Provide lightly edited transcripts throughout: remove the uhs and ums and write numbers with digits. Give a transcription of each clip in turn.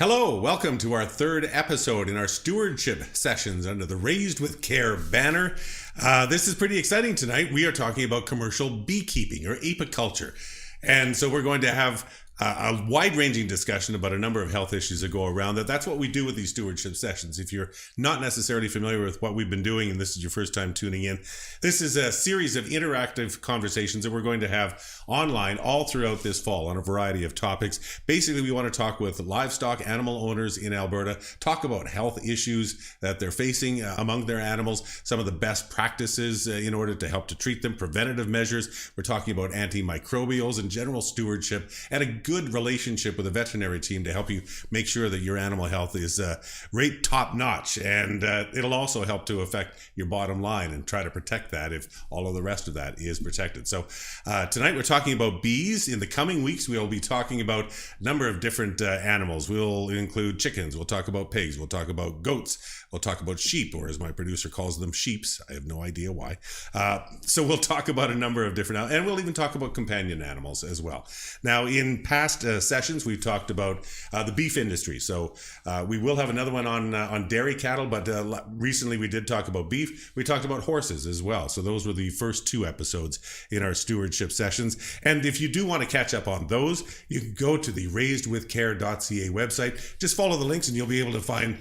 Hello, welcome to our third episode in our stewardship sessions under the Raised with Care banner. This is pretty exciting tonight. We are talking about commercial beekeeping or apiculture. And so we're going to have a wide-ranging discussion about a number of health issues that go around that. That's what we do with these stewardship sessions. If you're not necessarily familiar with what we've been doing, and this is your first time tuning in, this is a series of interactive conversations that we're going to have online all throughout this fall on a variety of topics. Basically, we want to talk with livestock animal owners in Alberta, talk about health issues that they're facing among their animals, some of the best practices in order to help to treat them, preventative measures. We're talking about antimicrobials and general stewardship, and a good relationship with a veterinary team to help you make sure that your animal health is right top notch, and it'll also help to affect your bottom line and try to protect that if all of the rest of that is protected. So tonight we're talking about bees. In the coming weeks we'll be talking about a number of different animals. We'll include chickens, we'll talk about pigs, we'll talk about goats, we'll talk about sheep, or as my producer calls them, sheeps. I have no idea why. So we'll talk about a number of different, and we'll even talk about companion animals as well. Now, in past sessions, we've talked about the beef industry. So we will have another one on dairy cattle, but recently we did talk about beef. We talked about horses as well. So those were the first two episodes in our stewardship sessions. And if you do want to catch up on those, you can go to the raisedwithcare.ca website. Just follow the links and you'll be able to find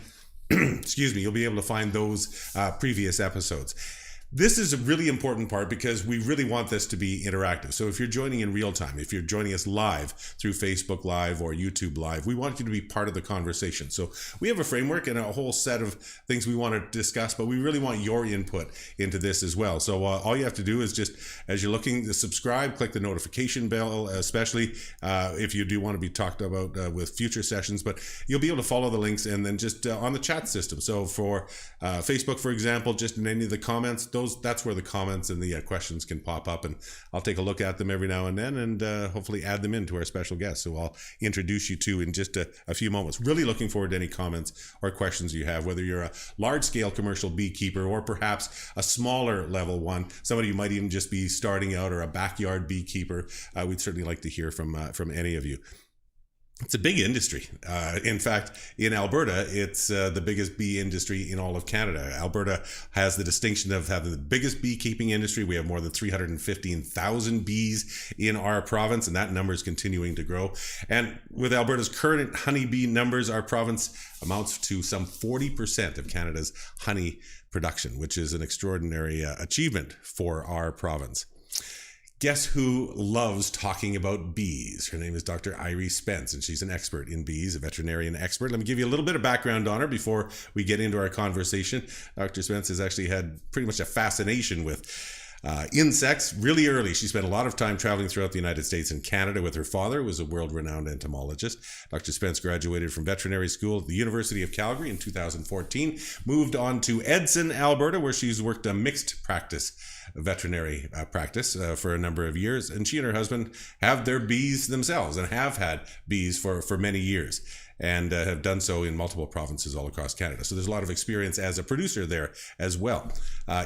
you'll be able to find those previous episodes. This is a really important part because we really want this to be interactive. So if you're joining in real time, if you're joining us live through Facebook Live or YouTube Live, we want you to be part of the conversation. So we have a framework and a whole set of things we want to discuss, but we really want your input into this as well. So all you have to do is just, as you're looking to subscribe, click the notification bell, especially if you do want to be talked about with future sessions, but you'll be able to follow the links and then just on the chat system. So for Facebook, for example, just in any of the comments, that's where the comments and the questions can pop up, and I'll take a look at them every now and then and hopefully add them into our special guests, who I'll introduce you to in just a few moments. Really looking forward to any comments or questions you have, whether you're a large-scale commercial beekeeper or perhaps a smaller level one, somebody who might even just be starting out, or a backyard beekeeper. We'd certainly like to hear from any of you. It's a big industry. In fact, in Alberta, it's the biggest bee industry in all of Canada. Alberta has the distinction of having the biggest beekeeping industry. We have more than 315,000 bees in our province, and that number is continuing to grow. And with Alberta's current honeybee numbers, our province amounts to some 40% of Canada's honey production, which is an extraordinary achievement for our province. Guess who loves talking about bees? Her name is Dr. Irie Spence, and she's an expert in bees, a veterinarian expert. Let me give you a little bit of background on her before we get into our conversation. Dr. Spence has actually had pretty much a fascination with insects really early. She spent a lot of time traveling throughout the United States and Canada with her father, who was a world-renowned entomologist. Dr. Spence graduated from veterinary school at the University of Calgary in 2014, moved on to Edson, Alberta, where she's worked a mixed practice veterinary practice for a number of years, and she and her husband have their bees themselves and have had bees for many years, and have done so in multiple provinces all across Canada. So there's a lot of experience as a producer there as well.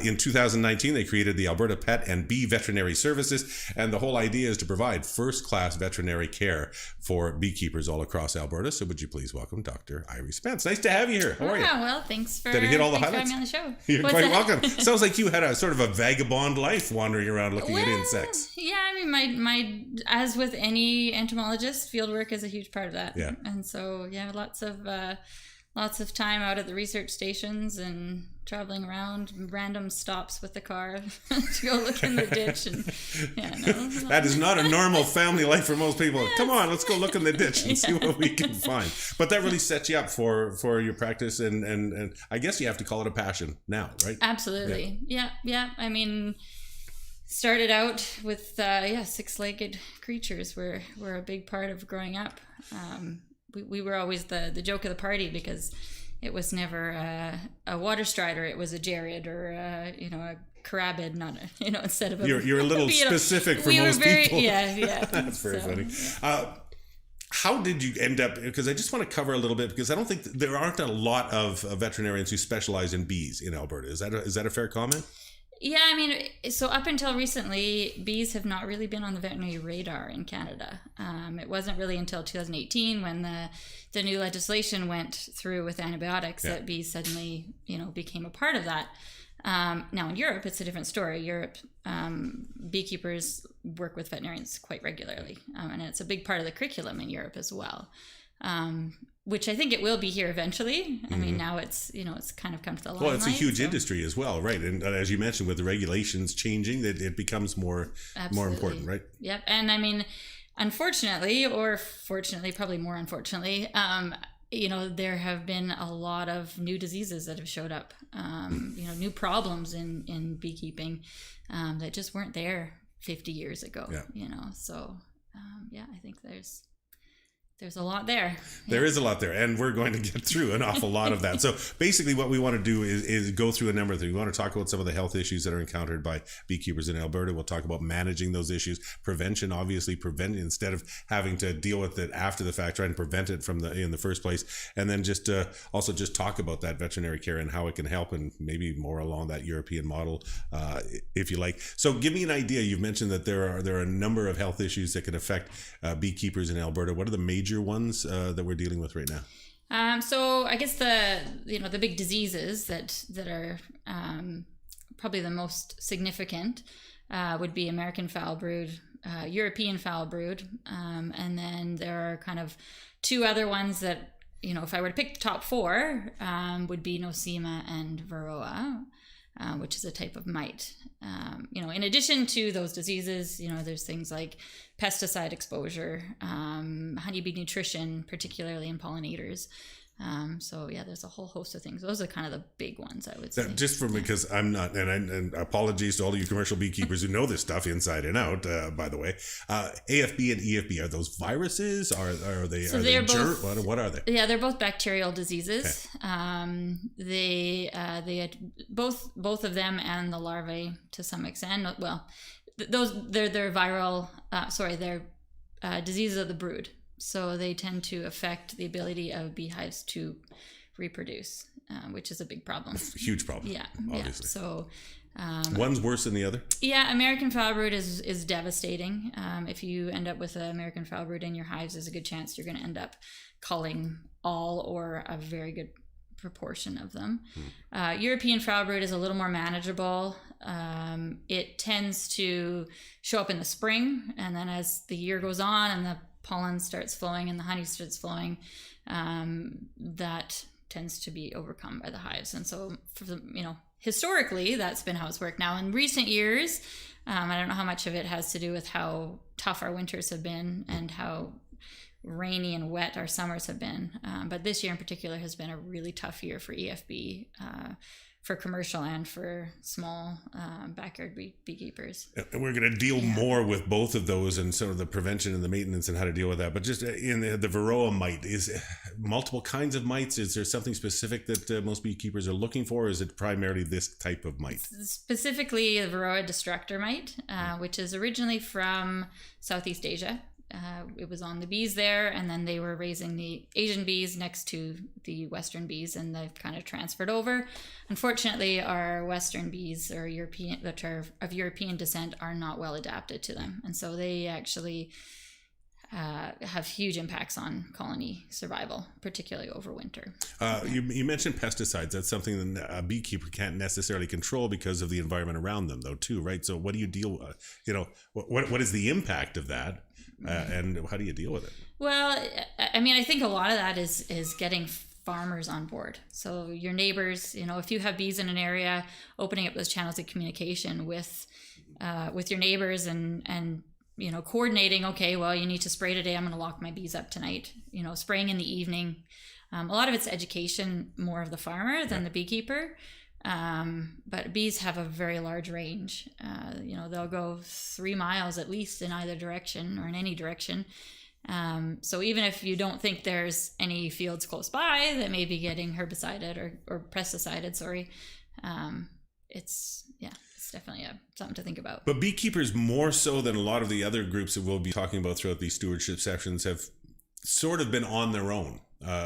In 2019, they created the Alberta Pet and Bee Veterinary Services, and the whole idea is to provide first-class veterinary care for beekeepers all across Alberta. So would you please welcome Dr. Irie Spence. Nice to have you here. How are you? Well, thanks for Did I hit all the having highlights? me on the show. You're quite welcome. Sounds like you had a sort of a vagabond life wandering around looking at insects. Yeah, I mean, my as with any entomologist, field work is a huge part of that. Yeah. And so, yeah, lots of time out at the research stations and traveling around, random stops with the car to go look in the ditch. And that is not a normal family life for most people. Come on, let's go look in the ditch and see what we can find. But that really sets you up for your practice, and I guess you have to call it a passion now, right? Absolutely. Yeah. I mean, started out with six-legged creatures were a big part of growing up. We were always the joke of the party because it was never a water strider. It was a Jared or a carabid, not instead of a... You're a little specific for most people. Yeah. That's very funny. Yeah. How did you end up, because I just want to cover a little bit, because I don't think there aren't a lot of veterinarians who specialize in bees in Alberta. Is that a fair comment? Yeah, I mean, so up until recently, bees have not really been on the veterinary radar in Canada. It wasn't really until 2018 when the new legislation went through with antibiotics that bees suddenly, became a part of that. Now in Europe, it's a different story. Europe, beekeepers work with veterinarians quite regularly, and it's a big part of the curriculum in Europe as well. Which I think it will be here eventually. I mean, now it's kind of come to the limelight. Well, it's a huge industry as well, right? And as you mentioned, with the regulations changing, it becomes more important, right? Yep. And I mean, unfortunately, or fortunately, probably more unfortunately, there have been a lot of new diseases that have showed up, new problems in beekeeping that just weren't there 50 years ago, So, I think there's a lot there. There is a lot there, and we're going to get through an awful lot of that. So basically what we want to do is go through a number of things. We want to talk about some of the health issues that are encountered by beekeepers in Alberta. We'll talk about managing those issues, prevention, obviously prevent instead of having to deal with it after the fact, trying to prevent it in the first place. And then just also just talk about that veterinary care and how it can help, and maybe more along that European model, if you like. So give me an idea. You've mentioned that there are a number of health issues that can affect beekeepers in Alberta. What are the major ones that we're dealing with right now? So I guess the big diseases that are probably the most significant would be American foul brood, European foul brood, and then there are kind of two other ones that, if I were to pick the top four, would be Nosema and Varroa, which is a type of mite. In addition to those diseases, there's things like pesticide exposure, honeybee nutrition, particularly in pollinators. There's a whole host of things. Those are kind of the big ones, I would say. Just because I'm not, and apologies to all of you commercial beekeepers who know this stuff inside and out, by the way. AFB and EFB, are those viruses? Are they? So they're both, what are they? Yeah, they're both bacterial diseases. Okay. Both of them and the larvae to some extent. Well, they're viral. They're diseases of the brood. So they tend to affect the ability of beehives to reproduce, which is a big problem. It's a huge problem. Yeah, obviously. Yeah. So one's worse than the other? Yeah, American foul brood is devastating. If you end up with an American foul brood in your hives, there's a good chance you're going to end up culling all or a very good proportion of them. European foul brood is a little more manageable. It tends to show up in the spring, and then as the year goes on and the pollen starts flowing and the honey starts flowing, that tends to be overcome by the hives. And so historically that's been how it's worked. Now in recent years, I don't know how much of it has to do with how tough our winters have been and how rainy and wet our summers have been, but this year in particular has been a really tough year for EFB, for commercial and for small backyard beekeepers. And we're going to deal more with both of those and sort of the prevention and the maintenance and how to deal with that. But just in the Varroa mite, is multiple kinds of mites? Is there something specific that most beekeepers are looking for, or is it primarily this type of mite? Specifically the Varroa destructor mite, which is originally from Southeast Asia. It was on the bees there, and then they were raising the Asian bees next to the Western bees, and they've kind of transferred over. Unfortunately, our Western bees, or European, that are of European descent, are not well adapted to them, and so they actually have huge impacts on colony survival, particularly over winter. You mentioned pesticides. That's something that a beekeeper can't necessarily control because of the environment around them, though, too, right? So what do you deal with? What is the impact of that? And how do you deal with it? Well, I mean, I think a lot of that is getting farmers on board. So your neighbors, if you have bees in an area, opening up those channels of communication with your neighbors and coordinating. Okay, well, you need to spray today. I'm going to lock my bees up tonight. Spraying in the evening. A lot of it's education, more of the farmer than the beekeeper. But bees have a very large range. They'll go 3 miles at least in either direction or in any direction. So even if you don't think there's any fields close by that may be getting herbicided or pesticided, it's definitely something to think about. But beekeepers, more so than a lot of the other groups that we'll be talking about throughout these stewardship sessions, have sort of been on their own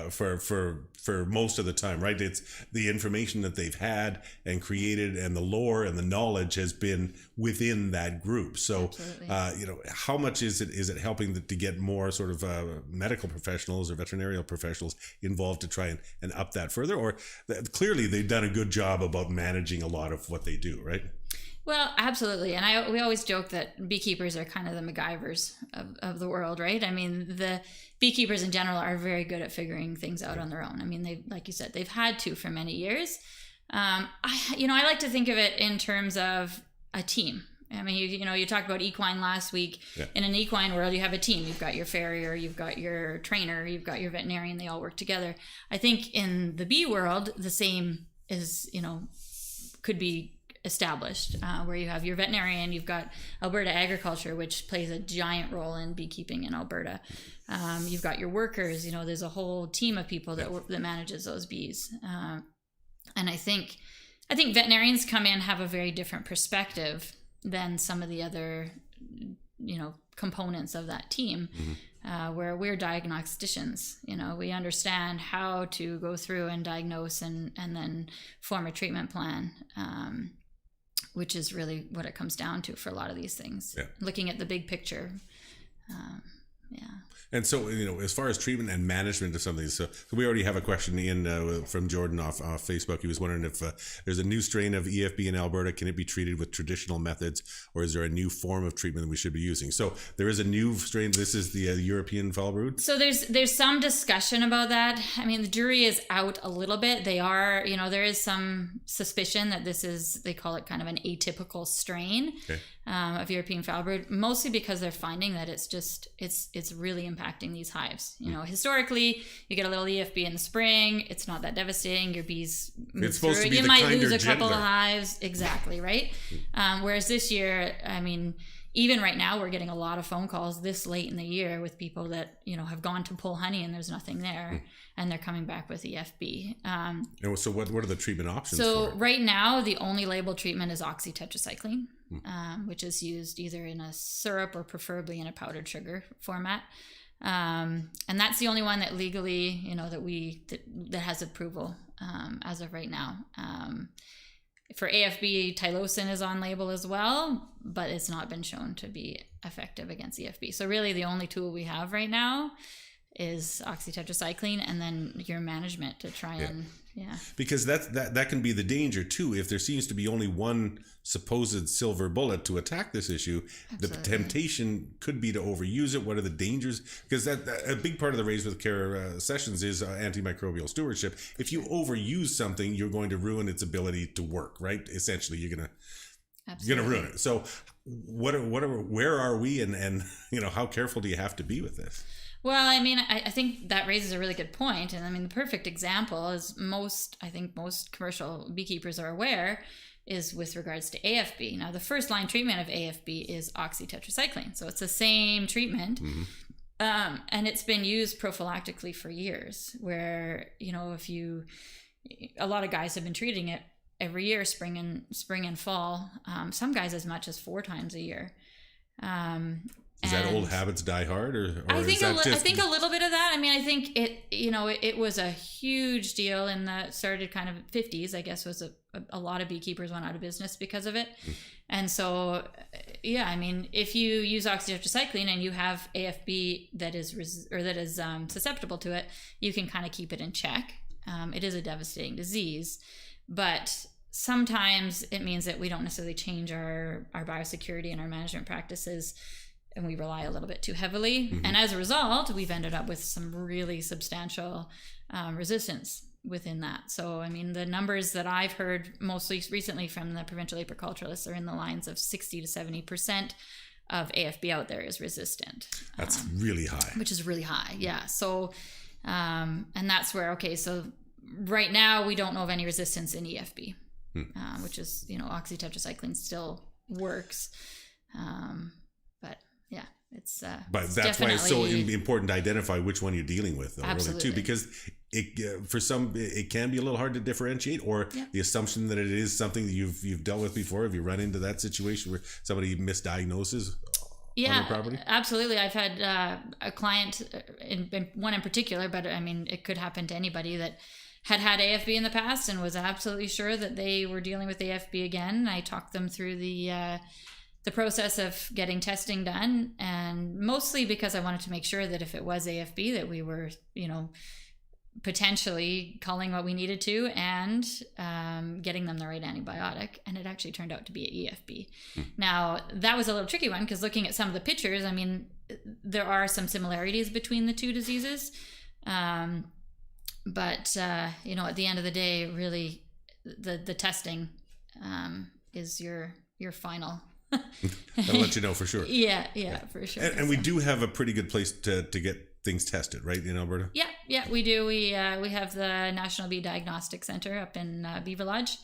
for most of the time, right? It's the information that they've had and created, and the lore and the knowledge has been within that group. So, how much is it helping to get more sort of medical professionals or veterinarian professionals involved to try and up that further? Or clearly they've done a good job about managing a lot of what they do, right? Well, absolutely. And we always joke that beekeepers are kind of the MacGyvers of the world, right? I mean, the beekeepers in general are very good at figuring things out on their own. I mean, they, like you said, they've had to for many years. I like to think of it in terms of a team. I mean, you talked about equine last week. Yeah. In an equine world, you have a team. You've got your farrier, you've got your trainer, you've got your veterinarian. They all work together. I think in the bee world, the same is, could be established, where you have your veterinarian, you've got Alberta Agriculture, which plays a giant role in beekeeping in Alberta. You've got your workers, there's a whole team of people that manages those bees. And I think veterinarians come in, have a very different perspective than some of the other, components of that team, where we're diagnosticians. We understand how to go through and diagnose and then form a treatment plan. Which is really what it comes down to for a lot of these things. Yeah. Looking at the big picture. And so, as far as treatment and management of something, so we already have a question in from Jordan off Facebook. He was wondering if there's a new strain of EFB in Alberta. Can it be treated with traditional methods, or is there a new form of treatment that we should be using? So there is a new strain. This is the European foul brood. So there's some discussion about that. I mean, the jury is out a little bit. They are, there is some suspicion that this is, they call it kind of an atypical strain. Okay. Of European foul brood, mostly because they're finding that it's really impacting these hives. Historically, you get a little EFB in the spring. It's not that devastating. Your bees move through it. You might lose a couple of hives. Exactly, right? Whereas this year, I mean, even right now, we're getting a lot of phone calls this late in the year with people that, have gone to pull honey and there's nothing there. And they're coming back with EFB. And so what are the treatment options for it? Right now, the only labeled treatment is oxytetracycline, which is used either in a syrup or preferably in a powdered sugar format. And that's the only one that legally, that has approval as of right now. For AFB, Tylosin is on label as well, but it's not been shown to be effective against EFB. So really the only tool we have right now is oxytetracycline, and then your management to try and because that can be the danger too. If there seems to be only one supposed silver bullet to attack this issue, Absolutely. The temptation could be to overuse it. What are the dangers? Because that a big part of the Raised with Care sessions is antimicrobial stewardship. If you overuse something, you're going to ruin its ability to work, right? Essentially, you're gonna ruin it. So where are we, and how careful do you have to be with this? Well, I mean, I think that raises a really good point. And I mean, the perfect example is most commercial beekeepers are aware is with regards to AFB. Now, the first line treatment of AFB is oxytetracycline. So it's the same treatment. Mm-hmm. And it's been used prophylactically for years, where, a lot of guys have been treating it every year, spring and fall. Some guys as much as 4 times a year. Is that old habits die hard, or I think I think a little bit of that. I mean, I think it was a huge deal in the started kind of 50s. I guess was a lot of beekeepers went out of business because of it, and so I mean, if you use oxytetracycline and you have AFB that is susceptible to it, you can kind of keep it in check. It is a devastating disease, but sometimes it means that we don't necessarily change our biosecurity and our management practices, and we rely a little bit too heavily. Mm-hmm. And as a result, we've ended up with some really substantial resistance within that. So, I mean, the numbers that I've heard mostly recently from the provincial apiculturalists are in the lines of 60 to 70% of AFB out there is resistant. That's really high. Which is really high, yeah. So, and that's where, so right now we don't know of any resistance in EFB, which is, oxytetracycline still works. But yeah, it's but that's why it's so important to identify which one you're dealing with, though, really, too, because for some it can be a little hard to differentiate, or the assumption that it is something that you've dealt with before. If you run into that situation where somebody misdiagnoses, on your property? Absolutely. I've had a client, one in particular, but I mean, it could happen to anybody that had AFB in the past and was absolutely sure that they were dealing with AFB again. I talked them through the process of getting testing done, and mostly because I wanted to make sure that if it was AFB, that we were, potentially culling what we needed to and getting them the right antibiotic. And it actually turned out to be an EFB. Now, that was a little tricky one because looking at some of the pictures, I mean, there are some similarities between the two diseases. But at the end of the day, really, the testing is your final. I'll let you know for sure. Yeah, for sure. And we do have a pretty good place to get things tested, right, in Alberta? Yeah, we do. We have the National Bee Diagnostic Center up in Beaver Lodge,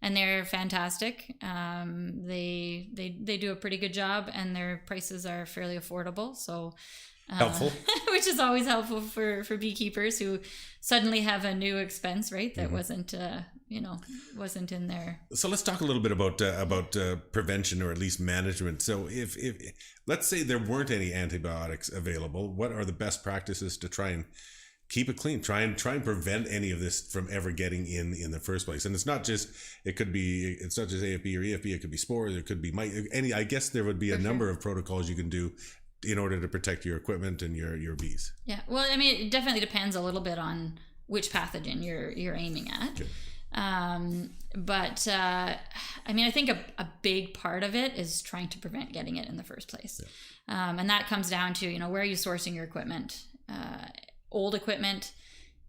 and they're fantastic. They do a pretty good job, and their prices are fairly affordable. So helpful, which is always helpful for beekeepers who suddenly have a new expense, right? That wasn't in there. So let's talk a little bit about prevention, or at least management. So if let's say there weren't any antibiotics available, what are the best practices to try and keep it clean? Try and prevent any of this from ever getting in the first place. And it's not just AFB or EFB. It could be spores. It could be I guess there would be a number of protocols you can do in order to protect your equipment and your bees. Yeah, well, I mean, it definitely depends a little bit on which pathogen you're aiming at. Okay. But I mean, I think a big part of it is trying to prevent getting it in the first place. Yeah. And that comes down to, where are you sourcing your equipment? Old equipment,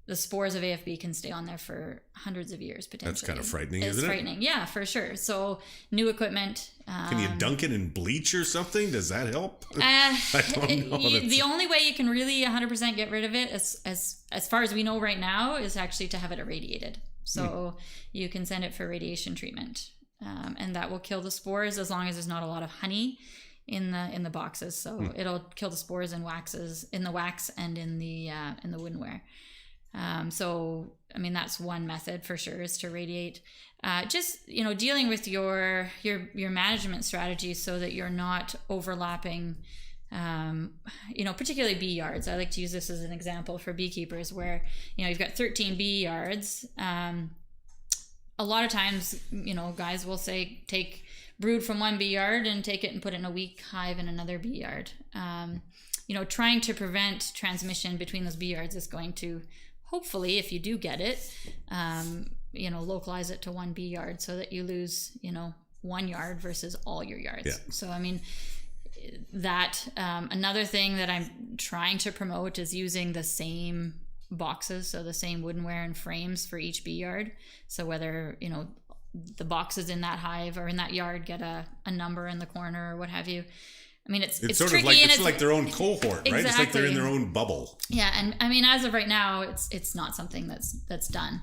the spores of AFB can stay on there for hundreds of years potentially. That's kind of frightening, isn't it? It's frightening, yeah, for sure. So new equipment. Can you dunk it in bleach or something? Does that help? I don't know. The only way you can really 100% get rid of it, as far as we know right now, is actually to have it irradiated. So you can send it for radiation treatment, and that will kill the spores as long as there's not a lot of honey in the boxes. So it'll kill the spores in the wax and in the woodenware. So I mean, that's one method for sure, is to radiate. Just dealing with your management strategy so that you're not overlapping. Particularly bee yards. I like to use this as an example for beekeepers where, you've got 13 bee yards. A lot of times, guys will say, take brood from one bee yard and take it and put it in a weak hive in another bee yard. Trying to prevent transmission between those bee yards is going to, hopefully, if you do get it, localize it to one bee yard so that you lose, 1 yard versus all your yards. Yeah. So, I mean, that another thing that I'm trying to promote is using the same boxes, so the same woodenware and frames for each bee yard. So whether the boxes in that hive or in that yard get a number in the corner or what have you. I mean, it's sort tricky, of like, and it's like their own cohort, right? Exactly. It's like they're in their own bubble. Yeah, and I mean, as of right now, it's not something that's done.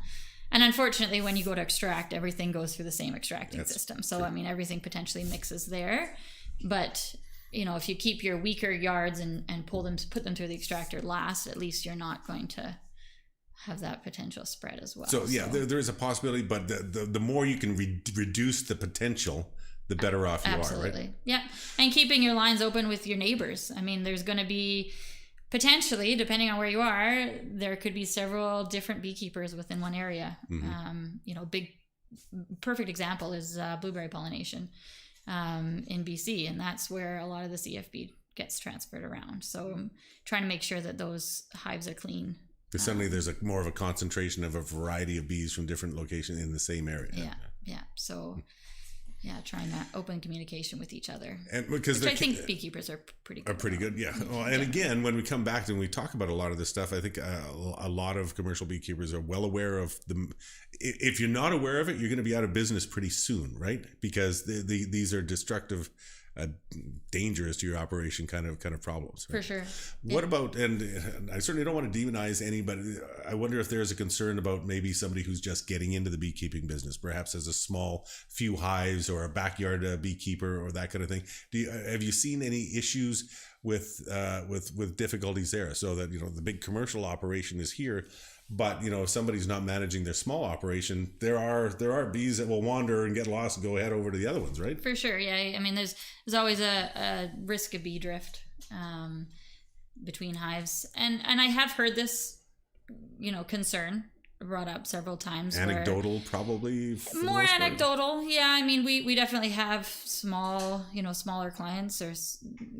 And unfortunately, when you go to extract, everything goes through the same extracting system. So true. I mean, everything potentially mixes there, but if you keep your weaker yards and put them through the extractor last, at least you're not going to have that potential spread as well. So yeah, there is a possibility, but the more you can reduce the potential, the better off you Absolutely. are, right? Yeah, and keeping your lines open with your neighbors. I mean, there's going to be potentially, depending on where you are, there could be several different beekeepers within one area. Big perfect example is blueberry pollination. In BC, and that's where a lot of the CFB gets transferred around. So I'm trying to make sure that those hives are clean. Because suddenly there's more of a concentration of a variety of bees from different locations in the same area. Yeah. So trying to open communication with each other, and because I think beekeepers are pretty good. Yeah. Well, and again, when we come back and we talk about a lot of this stuff, I think a lot of commercial beekeepers are well aware of them. If you're not aware of it, you're going to be out of business pretty soon, right? Because these are destructive, dangerous to your operation kind of problems. Right? For sure. What about, and I certainly don't want to demonize anybody, I wonder if there's a concern about maybe somebody who's just getting into the beekeeping business, perhaps as a small few hives or a backyard beekeeper or that kind of thing. Have you seen any issues with difficulties there? So that, the big commercial operation is here, But if somebody's not managing their small operation, there are bees that will wander and get lost and go head over to the other ones, right? For sure, yeah. I mean, there's always a risk of bee drift between hives, and I have heard this, concern brought up several times. Anecdotal, probably. More anecdotal, yeah. I mean, we definitely have smaller clients or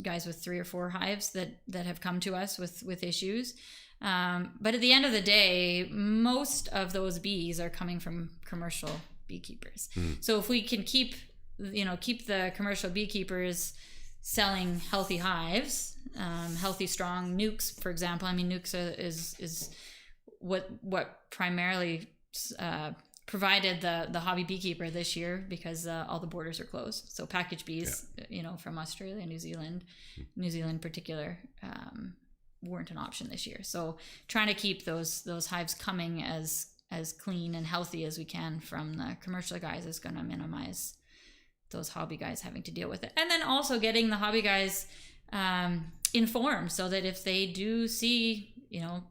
guys with 3 or 4 hives that have come to us with issues. But at the end of the day, most of those bees are coming from commercial beekeepers. So if we can keep the commercial beekeepers selling healthy hives, healthy, strong nukes, for example. I mean, nukes is what primarily provided the hobby beekeeper this year, because all the borders are closed. So package bees, from Australia, New Zealand in particular, weren't an option this year. So trying to keep those hives coming as clean and healthy as we can from the commercial guys is going to minimize those hobby guys having to deal with it. And then also getting the hobby guys informed, so that if they do see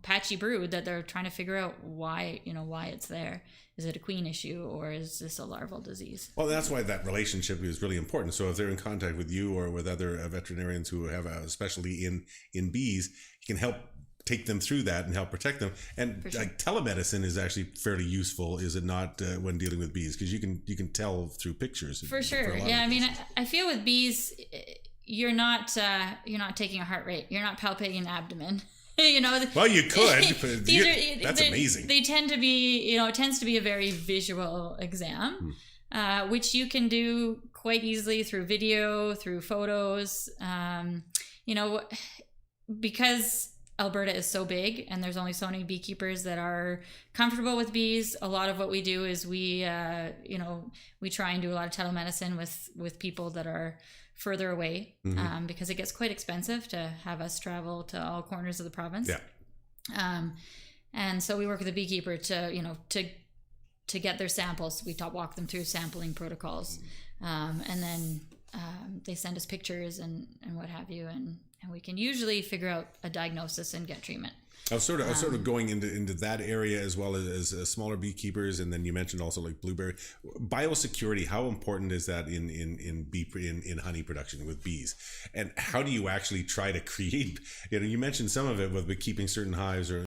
patchy brood, that they're trying to figure out why it's there. Is it a queen issue, or is this a larval disease? Well, that's why that relationship is really important. So if they're in contact with you or with other veterinarians who have a specialty in bees, you can help take them through that and help protect them. And Sure. like telemedicine is actually fairly useful, is it not, when dealing with bees? Because you can tell through pictures. For sure, yeah. I mean, I feel with bees, you're not taking a heart rate. You're not palpating an abdomen. Well, you could. But that's amazing. They tend to be, it tends to be a very visual exam, which you can do quite easily through video, through photos. Because Alberta is so big and there's only so many beekeepers that are comfortable with bees. A lot of what we do is we try and do a lot of telemedicine with people that are further away, because it gets quite expensive to have us travel to all corners of the province. Yeah. And so we work with a beekeeper to get their samples. We walk them through sampling protocols, and then they send us pictures and what have you, and we can usually figure out a diagnosis and get treatment. I was sort of going into that area as well as smaller beekeepers, and then you mentioned also like blueberry biosecurity. How important is that in honey production with bees, and how do you actually try to create? You mentioned some of it with keeping certain hives or